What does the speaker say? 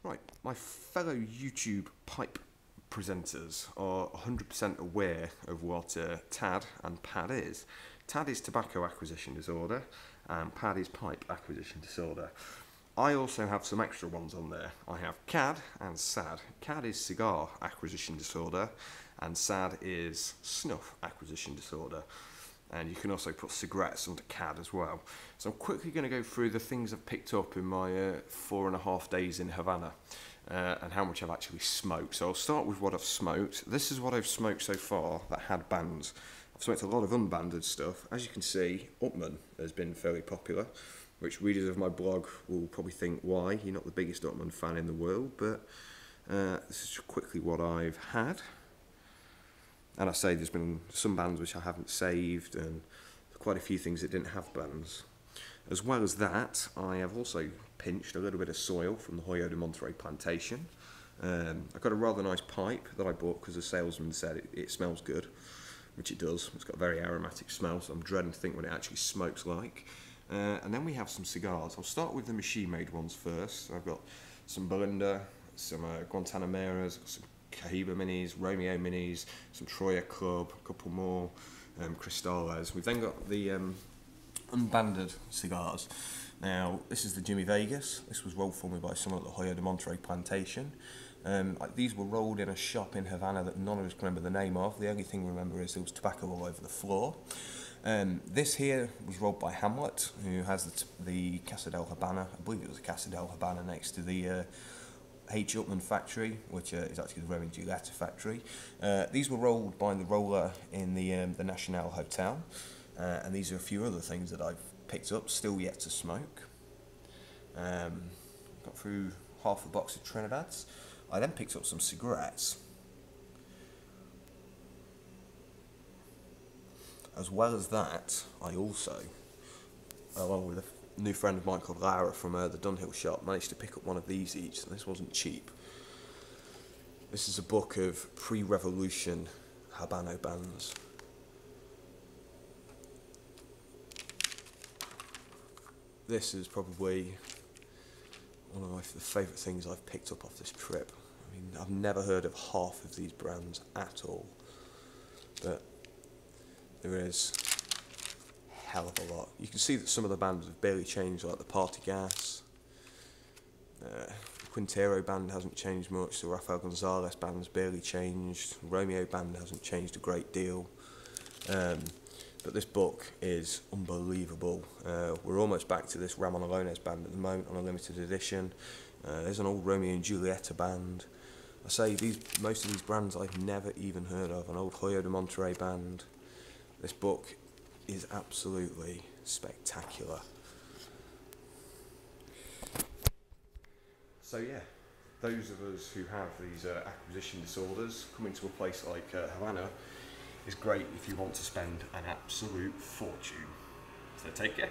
Right, my fellow YouTube pipe presenters are 100% aware of what Tad and Pad is. Tad is tobacco acquisition disorder and Pad is pipe acquisition disorder. I also have some extra ones on there. I have Cad and Sad. Cad is cigar acquisition disorder and Sad is snuff acquisition disorder. And you can also put cigarettes under Cad as well. So I'm quickly going to go through the things I've picked up in my 4.5 days in Havana and how much I've actually smoked. So I'll start with what I've smoked. This is what I've smoked so far that had bands. I've smoked a lot of unbanded stuff. As you can see, Upman has been fairly popular, which readers of my blog will probably think, why? You're not the biggest Upman fan in the world, but this is quickly what I've had. And I say there's been some bands which I haven't saved and quite a few things that didn't have bands. As well as that, I have also pinched a little bit of soil from the Hoyo de Monterey plantation. I got a rather nice pipe that I bought because the salesman said it smells good, which it does. It's got a very aromatic smell, so I'm dreading to think what it actually smokes like. And then we have some cigars. I'll start with the machine-made ones first. I've got some Belinda, some Guantanameras, some Cahiba Minis, Romeo Minis, some Troya Club, a couple more Cristales. We've then got the unbanded cigars. Now, this is the Jimmy Vegas. This was rolled for me by someone at the Hoyo de Monterey plantation. These were rolled in a shop in Havana that none of us can remember the name of. The only thing we remember is there was tobacco all over the floor. This here was rolled by Hamlet, who has the Casa del Habana. I believe it was the Casa del Habana next to the H. Upman factory, which is actually the Roman Giulietta factory. These were rolled by the roller in the National Hotel, and these are a few other things that I've picked up, still yet to smoke. Got through half a box of Trinidads. I then picked up some cigarettes. As well as that, I also, along with a new friend of mine called Lara from the Dunhill shop, managed to pick up one of these each, and this wasn't cheap. This is a book of pre-revolution Habano bands. This is probably one of my favourite things I've picked up off this trip. I mean, I've never heard of half of these brands at all, but there is a hell of a lot. You can see that some of the bands have barely changed, like the Party Gas. The Quintero band hasn't changed much. The Rafael Gonzalez band's barely changed. Romeo band hasn't changed a great deal. But this book is unbelievable. We're almost back to this Ramon Alones band at the moment on a limited edition. There's an old Romeo and Julieta band. I say most of these brands I've never even heard of. An old Hoyo de Monterey band. This book is absolutely spectacular. So yeah, those of us who have these acquisition disorders, coming to a place like Havana is great if you want to spend an absolute fortune. So take care.